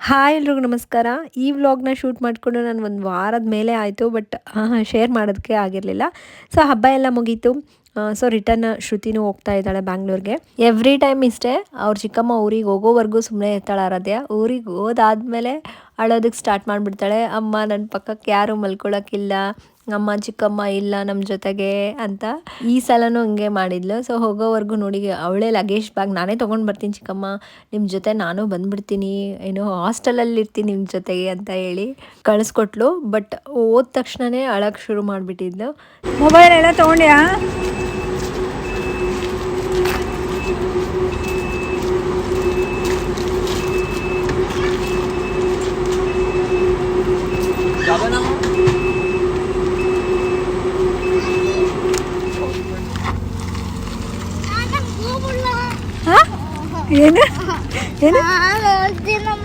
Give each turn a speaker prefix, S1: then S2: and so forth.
S1: Hi ಎಲ್ರಿಗೂ ನಮಸ್ಕಾರ. ಈ ವ್ಲಾಗ್ನ ಶೂಟ್ ಮಾಡಿಕೊಂಡು ನಾನು ಒಂದು ವಾರದ ಮೇಲೆ ಆಯಿತು. ಬಟ್ ಶೇರ್ ಮಾಡೋದಕ್ಕೆ ಆಗಿರಲಿಲ್ಲ. ಸೊ ಹಬ್ಬ ಎಲ್ಲ ಮುಗೀತು. ಸೊ ರಿಟರ್ನ್ ಶ್ರುತಿನೂ ಹೋಗ್ತಾ ಇದ್ದಾಳೆ ಬ್ಯಾಂಗ್ಳೂರ್ಗೆ. ಎವ್ರಿ ಟೈಮ್ ಇಷ್ಟೇ, ಅವ್ರ ಚಿಕ್ಕಮ್ಮ ಊರಿಗೆ ಹೋಗೋವರೆಗೂ ಸುಮ್ಮನೆ ಇರ್ತಾಳೆ ಆರಾಧ್ಯ. ಊರಿಗೆ ಹೋದಾದ್ಮೇಲೆ ಅಳೋದಕ್ಕೆ ಸ್ಟಾರ್ಟ್ ಮಾಡಿಬಿಡ್ತಾಳೆ. ಅಮ್ಮ ನನ್ನ ಪಕ್ಕಕ್ಕೆ ಯಾರೂ ಮಲ್ಕೊಳ್ಳೋಕ್ಕಿಲ್ಲ, ಅಮ್ಮ ಚಿಕ್ಕಮ್ಮ ಇಲ್ಲ ನಮ್ಮ ಜೊತೆಗೆ ಅಂತ. ಈ ಸಲನೂ ಹಂಗೆ ಮಾಡಿದ್ಲು. ಸೊ ಹೋಗೋವರೆಗೂ ನೋಡಿ ಅವಳೇ ಲಗೇಜ್ ಬ್ಯಾಗ್ ನಾನೇ ತೊಗೊಂಡು ಬರ್ತೀನಿ ಚಿಕ್ಕಮ್ಮ, ನಿಮ್ಮ ಜೊತೆ ನಾನು ಬಂದ್ಬಿಡ್ತೀನಿ, ಏನೋ ಹಾಸ್ಟೆಲಲ್ಲಿ ಇರ್ತೀನಿ ನಿಮ್ಮ ಜೊತೆಗೆ ಅಂತ ಹೇಳಿ ಕಳಿಸ್ಕೊಟ್ಲು. ಬಟ್ ಹೋದ ತಕ್ಷಣವೇ ಅಳಕ್ಕೆ ಶುರು ಮಾಡಿಬಿಟ್ಟಿದ್ಲು.
S2: ಮೊಬೈಲ್ ಎಲ್ಲ ತೊಗೊಂಡ್ಯಾ? ಏನು ಏನು